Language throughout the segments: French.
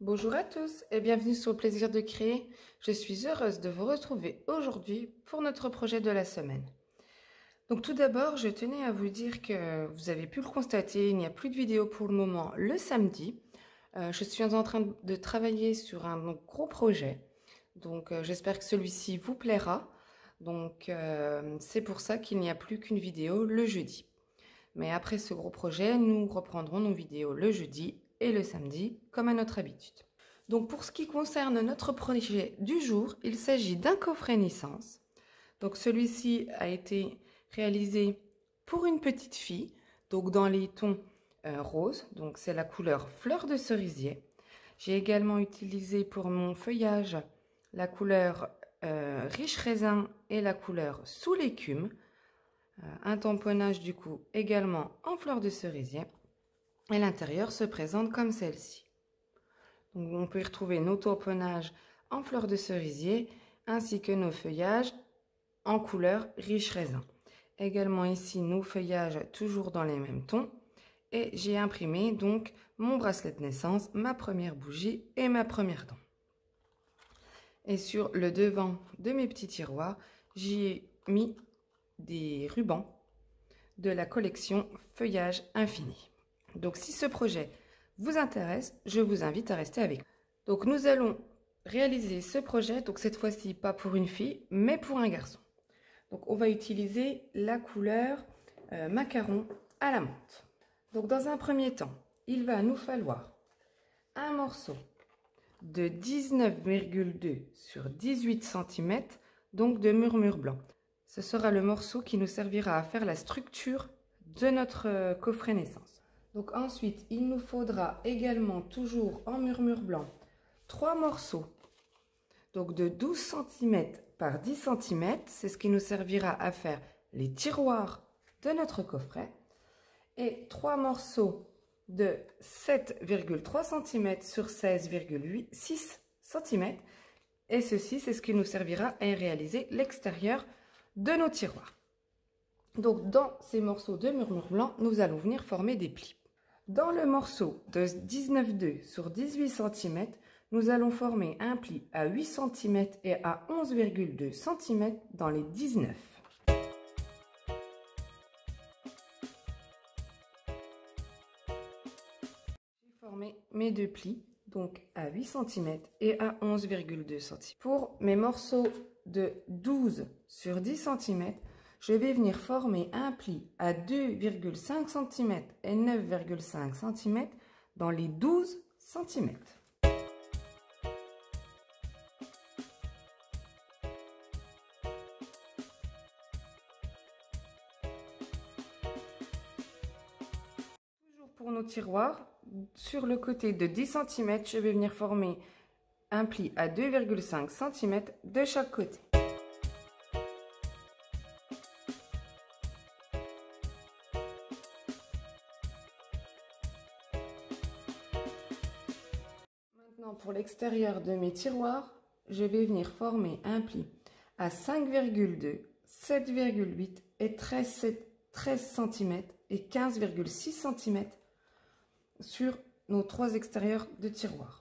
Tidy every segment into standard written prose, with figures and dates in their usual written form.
Bonjour à tous et bienvenue sur le plaisir de créer. Je suis heureuse de vous retrouver aujourd'hui pour notre projet de la semaine. Donc tout d'abord, je tenais à vous dire que vous avez pu le constater, il n'y a plus de vidéo pour le moment le samedi. Je suis en train de travailler sur un gros projet, donc j'espère que celui-ci vous plaira. Donc c'est pour ça qu'il n'y a plus qu'une vidéo le jeudi. Mais après ce gros projet, nous reprendrons nos vidéos le jeudi et le samedi, comme à notre habitude. Donc pour ce qui concerne notre projet du jour, il s'agit d'un coffret naissance. Donc celui-ci a été réalisé pour une petite fille, donc dans les tons roses, donc c'est la couleur fleur de cerisier. J'ai également utilisé pour mon feuillage la couleur riche raisin et la couleur sous l'écume. Un tamponnage du coup également en fleur de cerisier et l'intérieur se présente comme celle-ci. Donc on peut y retrouver nos tamponnages en fleur de cerisier ainsi que nos feuillages en couleur riche raisin. Également ici nos feuillages toujours dans les mêmes tons et j'ai imprimé donc mon bracelet de naissance, ma première bougie et ma première dent. Et sur le devant de mes petits tiroirs, j'y ai mis des rubans de la collection Feuillage Infini. Donc si ce projet vous intéresse, je vous invite à rester avec nous. Donc nous allons réaliser ce projet, donc cette fois-ci pas pour une fille, mais pour un garçon. Donc on va utiliser la couleur macaron à la menthe. Donc dans un premier temps, il va nous falloir un morceau de 19,2 sur 18 cm, donc de murmure blanc. Ce sera le morceau qui nous servira à faire la structure de notre coffret naissance. Donc ensuite, il nous faudra également, toujours en murmure blanc, 3 morceaux donc de 12 cm par 10 cm. C'est ce qui nous servira à faire les tiroirs de notre coffret. Et 3 morceaux de 7,3 cm sur 16,6 cm. Et ceci, c'est ce qui nous servira à réaliser l'extérieur de nos tiroirs. Donc dans ces morceaux de murmure blanc, nous allons venir former des plis. Dans le morceau de 19,2 sur 18 cm, nous allons former un pli à 8 cm et à 11,2 cm dans les 19. J'ai formé mes deux plis, donc à 8 cm et à 11,2 cm. Pour mes morceaux de 12 sur 10 cm, je vais venir former un pli à 2,5 cm et 9,5 cm dans les 12 cm. Toujours pour nos tiroirs, sur le côté de 10 cm, je vais venir former un pli à 2,5 cm de chaque côté. Maintenant, pour l'extérieur de mes tiroirs, je vais venir former un pli à 5,2, 7,8 et 13 cm et 15,6 cm sur nos 3 extérieurs de tiroirs.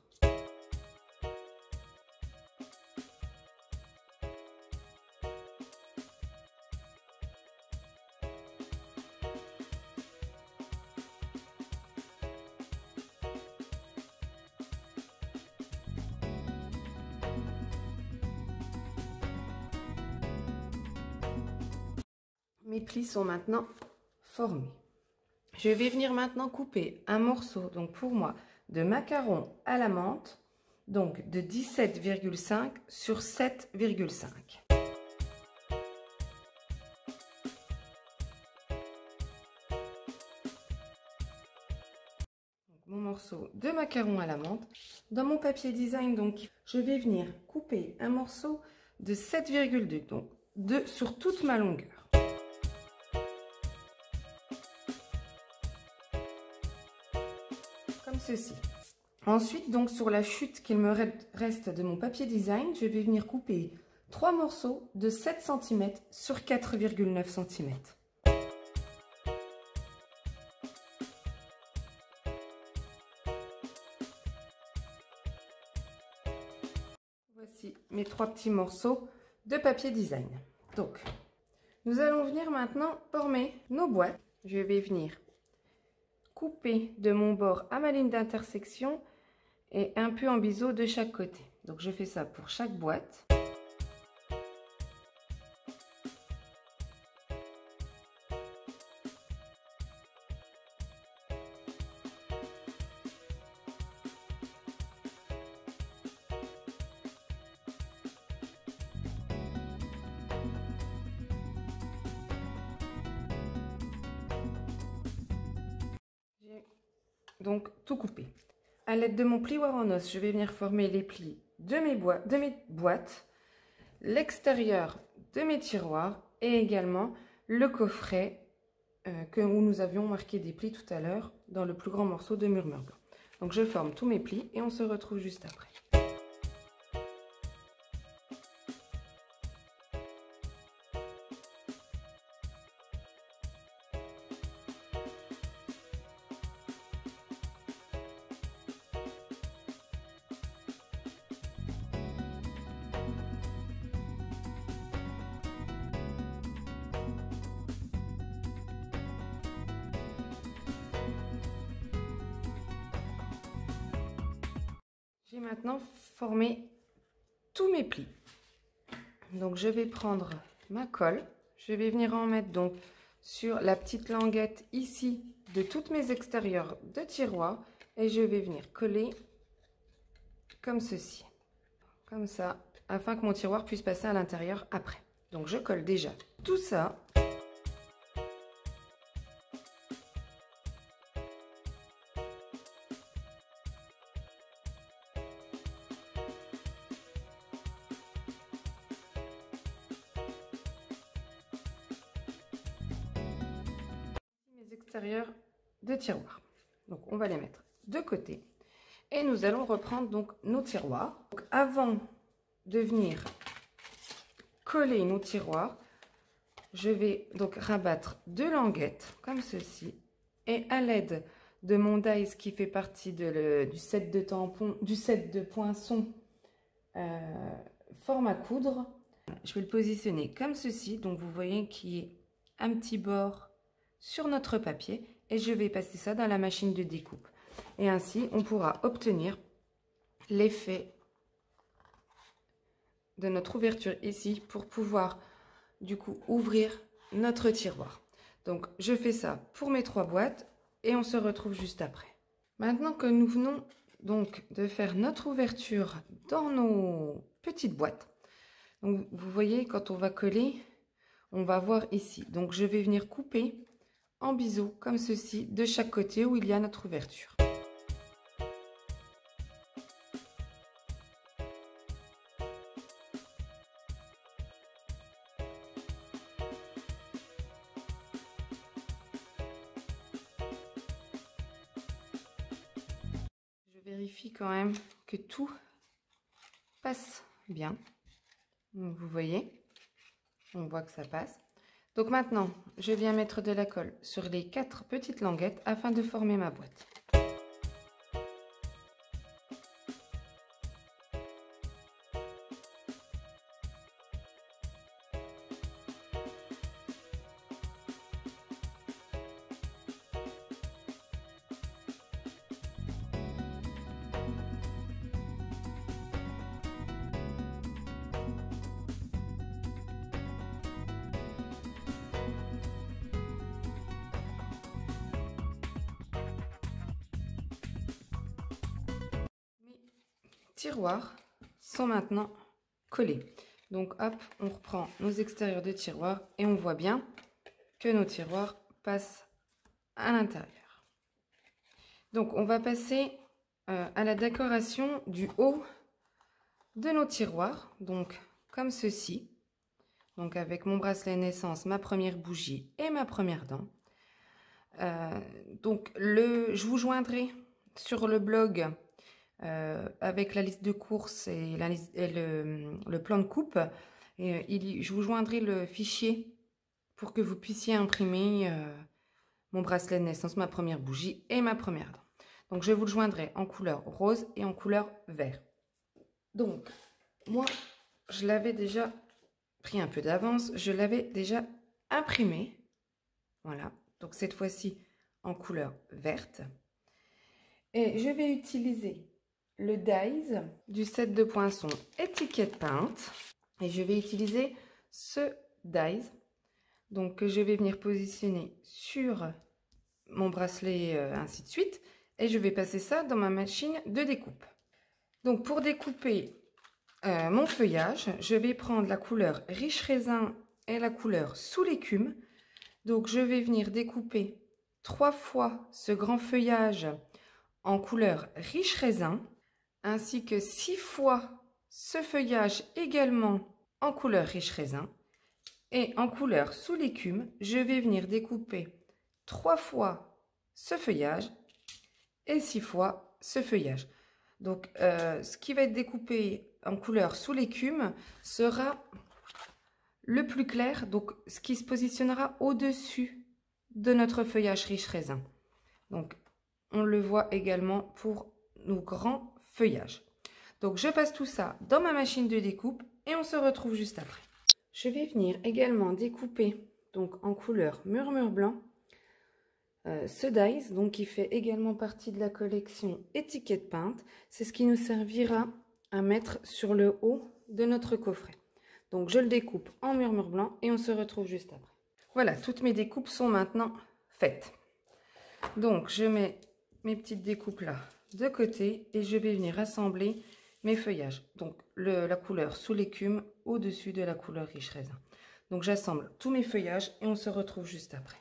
Mes plis sont maintenant formés. Je vais venir maintenant couper un morceau, donc pour moi, de macaron à la menthe, donc de 17,5 sur 7,5. Mon morceau de macaron à la menthe. Dans mon papier design, donc, je vais venir couper un morceau de 7,2, donc sur toute ma longueur. Comme ceci. Ensuite, donc sur la chute qu'il me reste de mon papier design, je vais venir couper 3 morceaux de 7 cm sur 4,9 cm. Voici mes 3 petits morceaux de papier design. Donc, nous allons venir maintenant former nos boîtes. Je vais venir couper de mon bord à ma ligne d'intersection et un peu en biseau de chaque côté. Donc, je fais ça pour chaque boîte. Donc tout coupé. À l'aide de mon plioir en os, je vais venir former les plis de mes boîtes, l'extérieur de mes tiroirs et également le coffret où nous avions marqué des plis tout à l'heure dans le plus grand morceau de murmure blanc. Donc je forme tous mes plis et on se retrouve juste après. J'ai maintenant formé tous mes plis. Donc je vais prendre ma colle, je vais venir en mettre donc sur la petite languette ici de toutes mes extérieurs de tiroir et je vais venir coller comme ceci, comme ça, afin que mon tiroir puisse passer à l'intérieur après. Donc je colle déjà tout ça. Extérieur de tiroir. Donc on va les mettre de côté et nous allons reprendre donc nos tiroirs. Donc, avant de venir coller nos tiroirs, je vais donc rabattre 2 languettes comme ceci et à l'aide de mon dies qui fait partie du set de tampons, du set de poinçons forme à coudre, je vais le positionner comme ceci. Donc vous voyez qu'il y a un petit bord sur notre papier et je vais passer ça dans la machine de découpe et ainsi on pourra obtenir l'effet de notre ouverture ici pour pouvoir du coup ouvrir notre tiroir. Donc je fais ça pour mes 3 boîtes et on se retrouve juste après. Maintenant que nous venons donc de faire notre ouverture dans nos petites boîtes, donc vous voyez quand on va coller, on va voir ici, donc je vais venir couper en biseau comme ceci de chaque côté où il y a notre ouverture. Je vérifie quand même que tout passe bien. Donc vous voyez, on voit que ça passe. Donc maintenant, je viens mettre de la colle sur les 4 petites languettes afin de former ma boîte. Tiroirs sont maintenant collés. Donc hop, on reprend nos extérieurs de tiroirs et on voit bien que nos tiroirs passent à l'intérieur. Donc on va passer à la décoration du haut de nos tiroirs, donc comme ceci. Donc avec mon bracelet naissance, ma première bougie et ma première dent. Donc je vous joindrai sur le blog avec la liste de courses et, le plan de coupe. Et je vous joindrai le fichier pour que vous puissiez imprimer mon bracelet de naissance, ma première bougie et ma première dent. Donc je vous le joindrai en couleur rose et en couleur vert. Donc moi, je l'avais déjà pris un peu d'avance, je l'avais déjà imprimé. Voilà, donc cette fois-ci en couleur verte. Et je vais utiliser le dies du set de poinçons Etiquette Paint. Et je vais utiliser ce dies, donc que je vais venir positionner sur mon bracelet, ainsi de suite. Et je vais passer ça dans ma machine de découpe. Donc pour découper mon feuillage, je vais prendre la couleur riche raisin et la couleur sous l'écume. Donc je vais venir découper 3 fois ce grand feuillage en couleur riche raisin, ainsi que 6 fois ce feuillage également en couleur riche raisin. Et en couleur sous l'écume, je vais venir découper 3 fois ce feuillage et 6 fois ce feuillage. Donc ce qui va être découpé en couleur sous l'écume sera le plus clair, donc ce qui se positionnera au-dessus de notre feuillage riche raisin. Donc on le voit également pour nos grands feuillages. Donc je passe tout ça dans ma machine de découpe et on se retrouve juste après. Je vais venir également découper donc en couleur murmure blanc ce dies, donc qui fait également partie de la collection Etiquette Paint. C'est ce qui nous servira à mettre sur le haut de notre coffret. Donc je le découpe en murmure blanc et on se retrouve juste après. Voilà, toutes mes découpes sont maintenant faites. Donc je mets mes petites découpes là de côté et je vais venir assembler mes feuillages. Donc la couleur sous l'écume au-dessus de la couleur riche raisin. Donc j'assemble tous mes feuillages et on se retrouve juste après.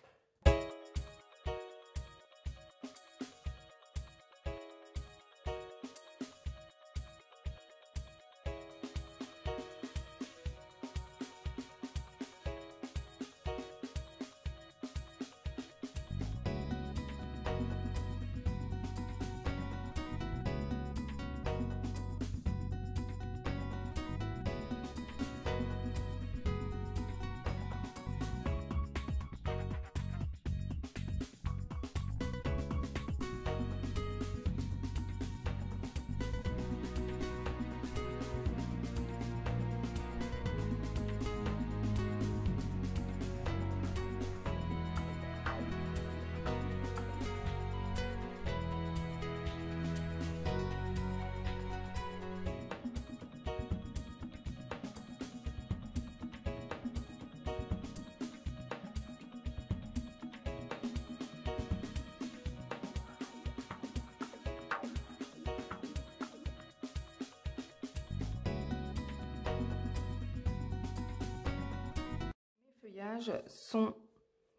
Sont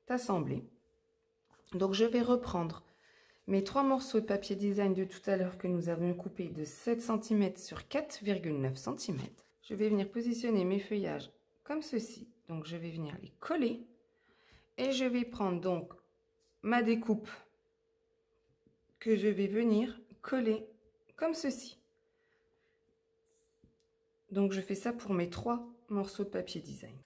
assemblés. Donc je vais reprendre mes 3 morceaux de papier design de tout à l'heure que nous avons coupé de 7 cm sur 4,9 cm. Je vais venir positionner mes feuillages comme ceci. Donc je vais venir les coller et je vais prendre donc ma découpe que je vais venir coller comme ceci. Donc je fais ça pour mes 3 morceaux de papier design.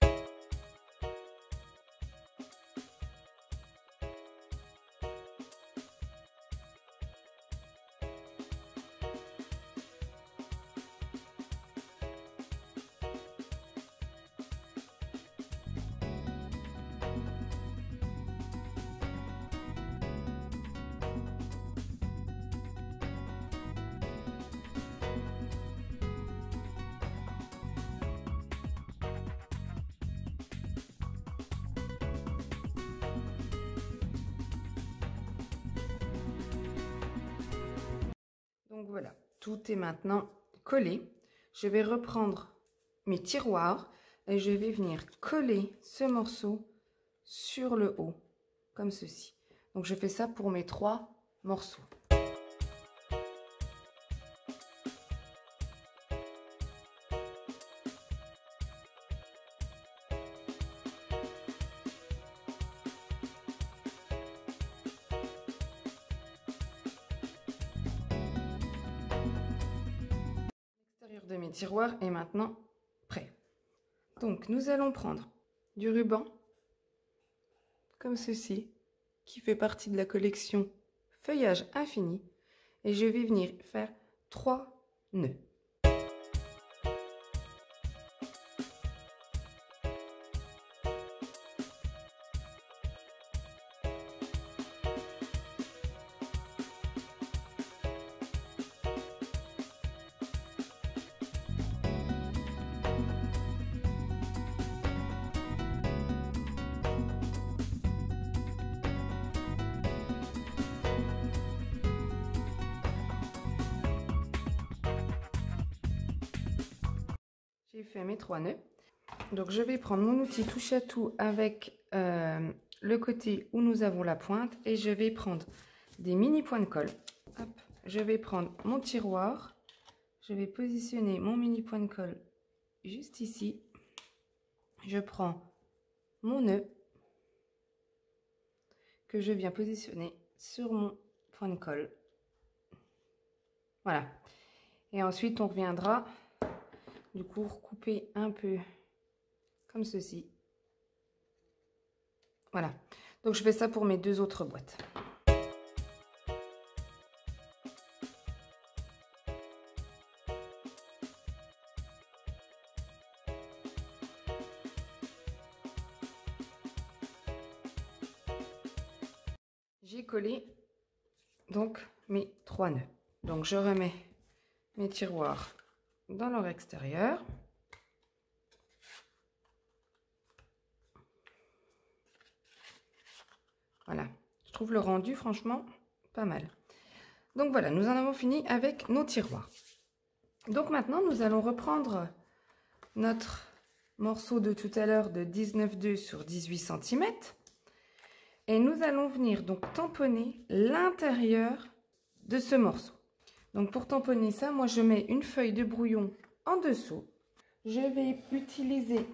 Donc voilà, tout est maintenant collé. Je vais reprendre mes tiroirs et je vais venir coller ce morceau sur le haut, comme ceci. Donc je fais ça pour mes 3 morceaux. De mes tiroirs est maintenant prêt. Donc nous allons prendre du ruban comme ceci qui fait partie de la collection Feuillage Infini et je vais venir faire 3 nœuds. J'ai fait mes 3 nœuds. Donc je vais prendre mon outil touche à tout avec le côté où nous avons la pointe et je vais prendre des mini points de colle. Hop, je vais prendre mon tiroir, je vais positionner mon mini point de colle juste ici. Je prends mon nœud que je viens positionner sur mon point de colle. Voilà. Et ensuite on reviendra du coup recouper un peu comme ceci. Voilà. Donc je fais ça pour mes 2 autres boîtes. J'ai collé donc mes 3 nœuds. Donc je remets mes tiroirs dans leur extérieur. Voilà, je trouve le rendu franchement pas mal. Donc voilà, nous en avons fini avec nos tiroirs. Donc maintenant, nous allons reprendre notre morceau de tout à l'heure de 19,2 sur 18 cm. Et nous allons venir donc tamponner l'intérieur de ce morceau. Donc pour tamponner ça, moi je mets une feuille de brouillon en dessous. Je vais utiliser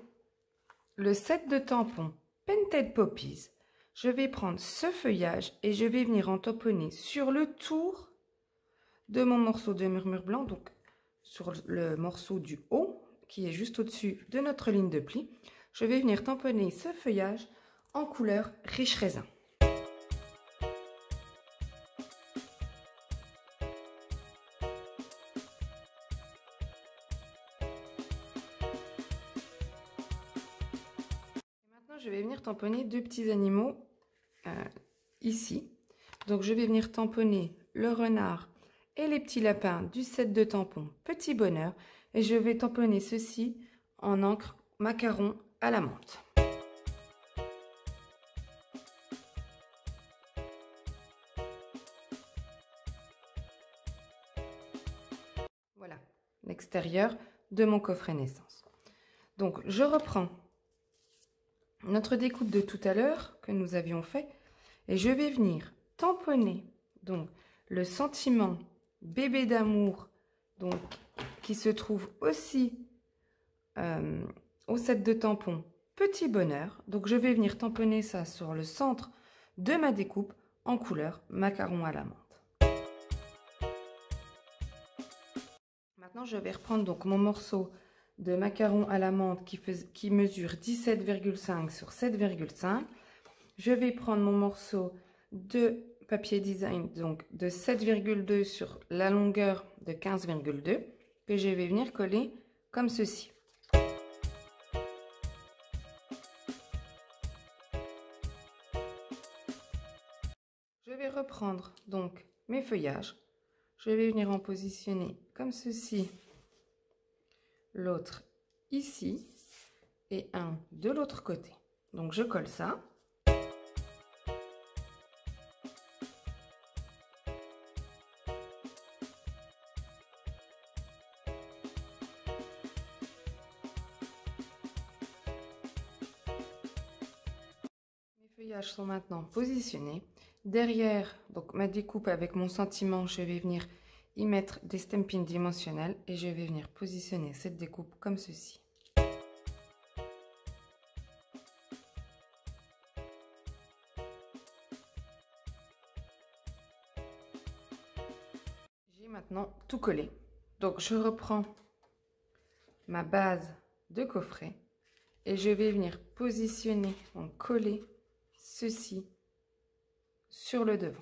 le set de tampons Pented Poppies. Je vais prendre ce feuillage et je vais venir en tamponner sur le tour de mon morceau de murmure blanc, donc sur le morceau du haut qui est juste au-dessus de notre ligne de pli. Je vais venir tamponner ce feuillage en couleur riche raisin. Je vais venir tamponner 2 petits animaux ici. Donc je vais venir tamponner le renard et les petits lapins du set de tampons Petit Bonheur. Et je vais tamponner ceci en encre macaron à la menthe. Voilà l'extérieur de mon coffret naissance. Donc je reprends notre découpe de tout à l'heure que nous avions fait et je vais venir tamponner donc le sentiment bébé d'amour donc qui se trouve aussi au set de tampons Petit Bonheur. Donc je vais venir tamponner ça sur le centre de ma découpe en couleur macaron à la menthe. Maintenant je vais reprendre donc mon morceau de macaron à la menthe qui mesure 17,5 sur 7,5. Je vais prendre mon morceau de papier design donc de 7,2 sur la longueur de 15,2 que je vais venir coller comme ceci. Je vais reprendre donc mes feuillages. Je vais venir en positionner comme ceci. L'autre ici et un de l'autre côté. Donc je colle ça. Mes feuillages sont maintenant positionnés. Derrière donc ma découpe avec mon sentiment, je vais venir y mettre des stampings dimensionnels et je vais venir positionner cette découpe comme ceci. J'ai maintenant tout collé. Donc je reprends ma base de coffret et je vais venir positionner, donc coller ceci sur le devant.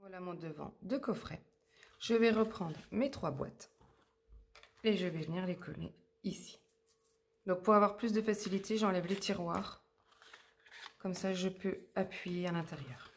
Voilà mon devant de coffret. Je vais reprendre mes 3 boîtes et je vais venir les coller ici. Donc pour avoir plus de facilité, j'enlève les tiroirs. Comme ça, je peux appuyer à l'intérieur.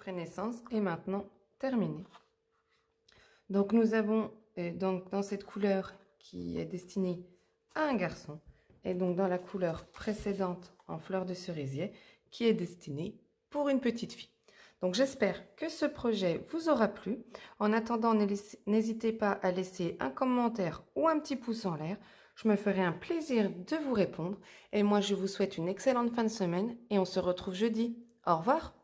prénaissance est maintenant terminée. Donc nous avons donc dans cette couleur qui est destinée à un garçon et donc dans la couleur précédente en fleur de cerisier qui est destinée pour une petite fille. Donc j'espère que ce projet vous aura plu. En attendant, n'hésitez pas à laisser un commentaire ou un petit pouce en l'air. Je me ferai un plaisir de vous répondre. Et moi, je vous souhaite une excellente fin de semaine et on se retrouve jeudi. Au revoir!